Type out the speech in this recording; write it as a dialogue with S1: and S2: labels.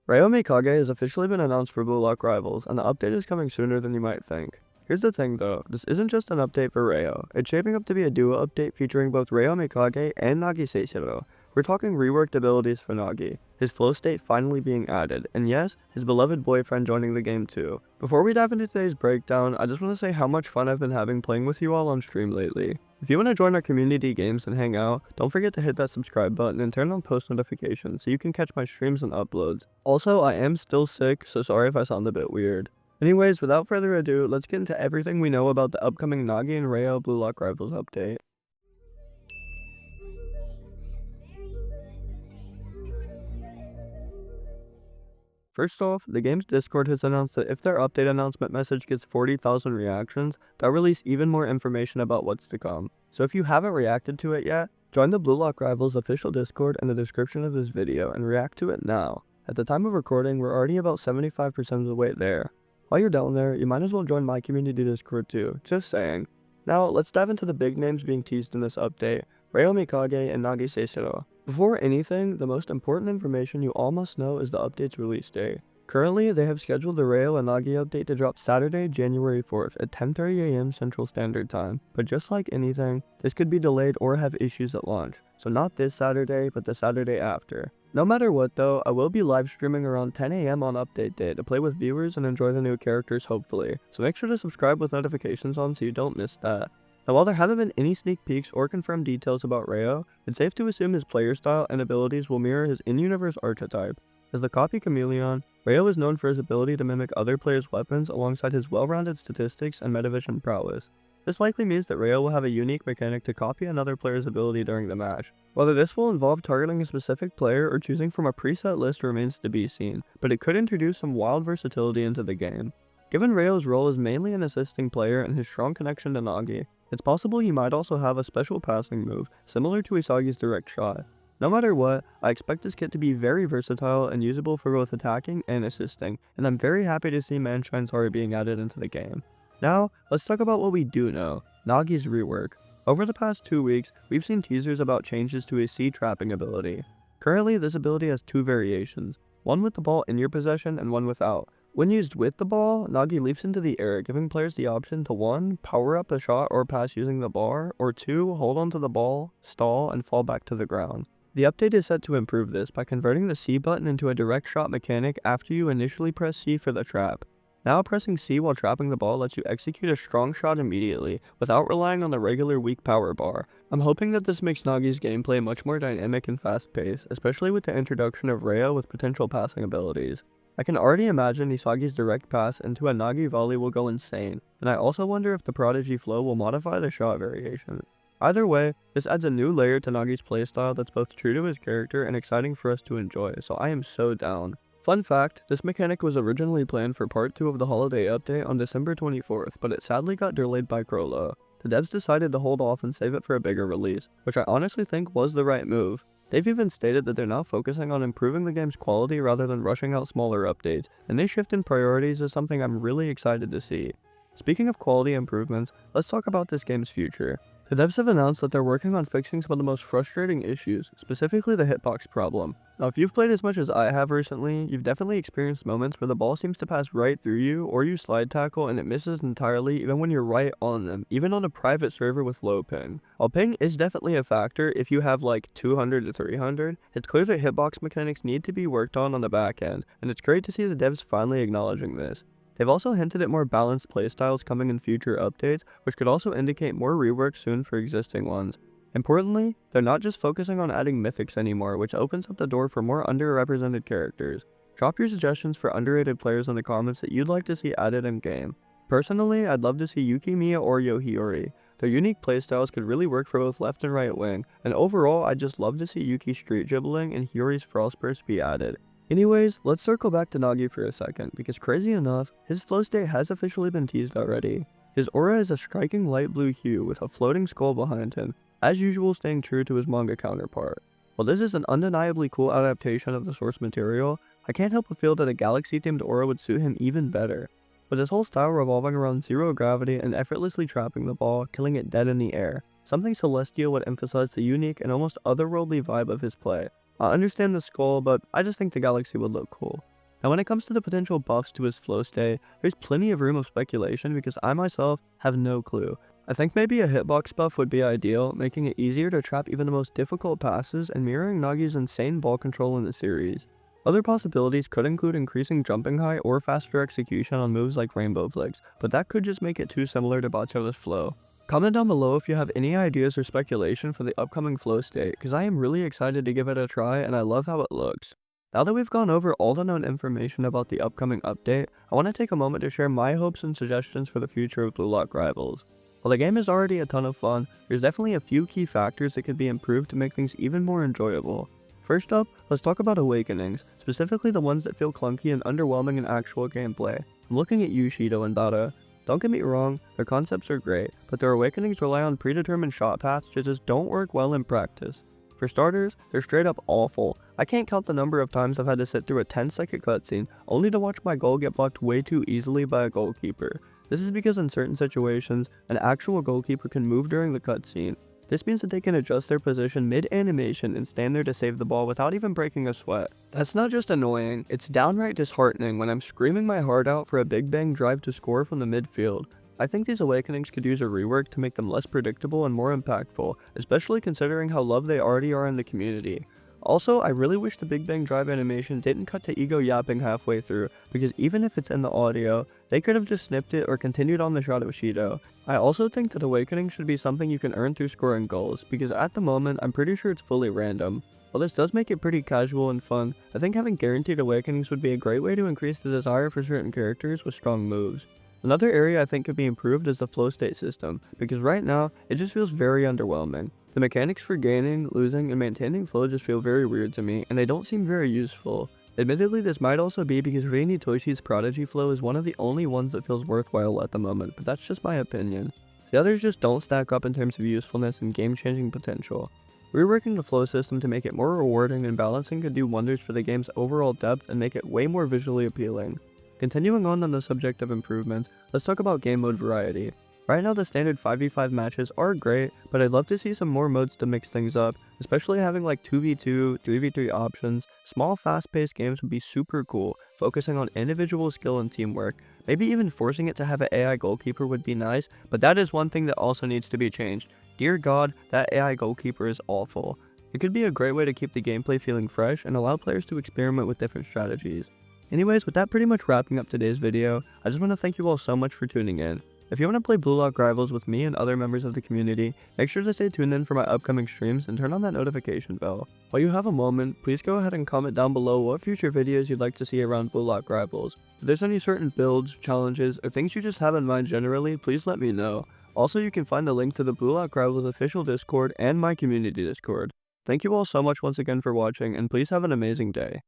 S1: REO MIKAGE has officially been announced for Bluelock Rivals, and the update is coming sooner than you might think. Here's the thing though, this isn't just an update for REO, it's shaping up to be a duo update featuring both REO MIKAGE and nagi seishiro. We're talking reworked abilities for Nagi, his flow state finally being added, and yes, his beloved boyfriend joining the game too. Before we dive into today's breakdown, I just want to say how much fun I've been having playing with you all on stream lately. If you want to join our community games and hang out, don't forget to hit that subscribe button and turn on post notifications so you can catch my streams and uploads. Also, I am still sick, so sorry if I sound a bit weird. Anyways, without further ado, let's get into everything we know about the upcoming Nagi and REO Bluelock Rivals update. First off, the game's Discord has announced that if their update announcement message gets 40,000 reactions, they'll release even more information about what's to come. So if you haven't reacted to it yet, join the Bluelock Rivals official Discord in the description of this video and react to it now. At the time of recording, we're already about 75% of the way there. While you're down there, you might as well join my community Discord too, just saying. Now, let's dive into the big names being teased in this update, REO MIKAGE and nagi seishiro. Before anything, the most important information you all must know is the update's release date. Currently, they have scheduled the REO and nagi update to drop Saturday, January 4th at 10:30 AM Central Standard Time, but just like anything, this could be delayed or have issues at launch, so not this Saturday, but the Saturday after. No matter what though, I will be live streaming around 10 AM on update day to play with viewers and enjoy the new characters hopefully, so make sure to subscribe with notifications on so you don't miss that. Now while there haven't been any sneak peeks or confirmed details about REO, it's safe to assume his player style and abilities will mirror his in-universe archetype. As the copy chameleon, REO is known for his ability to mimic other players' weapons alongside his well-rounded statistics and metavision prowess. This likely means that REO will have a unique mechanic to copy another player's ability during the match. Whether this will involve targeting a specific player or choosing from a preset list remains to be seen, but it could introduce some wild versatility into the game. Given REO's role as mainly an assisting player and his strong connection to Nagi, it's possible he might also have a special passing move, similar to Isagi's direct shot. No matter what, I expect this kit to be very versatile and usable for both attacking and assisting, and I'm very happy to see Manshine's Hari being added into the game. Now, let's talk about what we do know, Nagi's rework. Over the past 2 weeks, we've seen teasers about changes to his sea trapping ability. Currently, this ability has 2 variations, one with the ball in your possession and one without. When used with the ball, Nagi leaps into the air, giving players the option to 1. Power up a shot or pass using the bar, or 2. Hold onto the ball, stall, and fall back to the ground. The update is set to improve this by converting the C button into a direct shot mechanic after you initially press C for the trap. Now pressing C while trapping the ball lets you execute a strong shot immediately, without relying on the regular weak power bar. I'm hoping that this makes Nagi's gameplay much more dynamic and fast-paced, especially with the introduction of REO with potential passing abilities. I can already imagine Isagi's direct pass into a Nagi volley will go insane, and I also wonder if the Prodigy flow will modify the shot variation. Either way, this adds a new layer to Nagi's playstyle that's both true to his character and exciting for us to enjoy, so I am so down. Fun fact, this mechanic was originally planned for part 2 of the holiday update on December 24th, but it sadly got delayed by Crollo. The devs decided to hold off and save it for a bigger release, which I honestly think was the right move. They've even stated that they're now focusing on improving the game's quality rather than rushing out smaller updates, and this shift in priorities is something I'm really excited to see. Speaking of quality improvements, let's talk about this game's future. The devs have announced that they're working on fixing some of the most frustrating issues, specifically the hitbox problem. Now if you've played as much as I have recently, you've definitely experienced moments where the ball seems to pass right through you, or you slide tackle and it misses entirely even when you're right on them, even on a private server with low ping. While ping is definitely a factor if you have like 200 to 300, it's clear that hitbox mechanics need to be worked on the back end, and it's great to see the devs finally acknowledging this. They've also hinted at more balanced playstyles coming in future updates, which could also indicate more rework soon for existing ones. Importantly, they're not just focusing on adding mythics anymore, which opens up the door for more underrepresented characters. Drop your suggestions for underrated players in the comments that you'd like to see added in-game. Personally, I'd love to see Yukimiya or Yohiori. Their unique playstyles could really work for both left and right wing, and overall I'd just love to see Yuki's street dribbling and Hiyori's frostburst be added. Anyways, let's circle back to Nagi for a second, because crazy enough, his flow state has officially been teased already. His aura is a striking light blue hue with a floating skull behind him, as usual staying true to his manga counterpart. While this is an undeniably cool adaptation of the source material, I can't help but feel that a galaxy-themed aura would suit him even better. With his whole style revolving around zero gravity and effortlessly trapping the ball, killing it dead in the air, something celestial would emphasize the unique and almost otherworldly vibe of his play. I understand the skull, but I just think the galaxy would look cool. Now when it comes to the potential buffs to his flow state, there's plenty of room of speculation because I myself have no clue. I think maybe a hitbox buff would be ideal, making it easier to trap even the most difficult passes and mirroring Nagi's insane ball control in the series. Other possibilities could include increasing jumping height or faster execution on moves like rainbow flicks, but that could just make it too similar to Bacho's flow. Comment down below if you have any ideas or speculation for the upcoming flow state, because I am really excited to give it a try and I love how it looks. Now that we've gone over all the known information about the upcoming update, I want to take a moment to share my hopes and suggestions for the future of Bluelock Rivals. While the game is already a ton of fun, there's definitely a few key factors that could be improved to make things even more enjoyable. First up, let's talk about awakenings, specifically the ones that feel clunky and underwhelming in actual gameplay. I'm looking at you, Shido and Dada. Don't get me wrong, their concepts are great, but their awakenings rely on predetermined shot paths that just don't work well in practice. For starters, they're straight up awful. I can't count the number of times I've had to sit through a 10-second cutscene only to watch my goal get blocked way too easily by a goalkeeper. This is because in certain situations, an actual goalkeeper can move during the cutscene. This means that they can adjust their position mid-animation and stand there to save the ball without even breaking a sweat. That's not just annoying, it's downright disheartening when I'm screaming my heart out for a big bang drive to score from the midfield. I think these awakenings could use a rework to make them less predictable and more impactful, especially considering how loved they already are in the community. Also, I really wish the Big Bang Drive animation didn't cut to Ego yapping halfway through, because even if it's in the audio, they could have just snipped it or continued on the shot of Shido. I also think that Awakening should be something you can earn through scoring goals, because at the moment, I'm pretty sure it's fully random. While this does make it pretty casual and fun, I think having guaranteed awakenings would be a great way to increase the desire for certain characters with strong moves. Another area I think could be improved is the flow state system, because right now, it just feels very underwhelming. The mechanics for gaining, losing, and maintaining flow just feel very weird to me, and they don't seem very useful. Admittedly, this might also be because Rini Toshi's Prodigy flow is one of the only ones that feels worthwhile at the moment, but that's just my opinion. The others just don't stack up in terms of usefulness and game-changing potential. Reworking the flow system to make it more rewarding and balancing could do wonders for the game's overall depth and make it way more visually appealing. Continuing on the subject of improvements, let's talk about game mode variety. Right now the standard 5v5 matches are great, but I'd love to see some more modes to mix things up, especially having like 2v2, 3v3 options. Small fast-paced games would be super cool, focusing on individual skill and teamwork. Maybe even forcing it to have an AI goalkeeper would be nice, but that is one thing that also needs to be changed. Dear God, that AI goalkeeper is awful. It could be a great way to keep the gameplay feeling fresh and allow players to experiment with different strategies. Anyways, with that pretty much wrapping up today's video, I just want to thank you all so much for tuning in. If you want to play Bluelock Rivals with me and other members of the community, make sure to stay tuned in for my upcoming streams and turn on that notification bell. While you have a moment, please go ahead and comment down below what future videos you'd like to see around Bluelock Rivals. If there's any certain builds, challenges, or things you just have in mind generally, please let me know. Also, you can find the link to the Bluelock Rivals official Discord and my community Discord. Thank you all so much once again for watching, and please have an amazing day.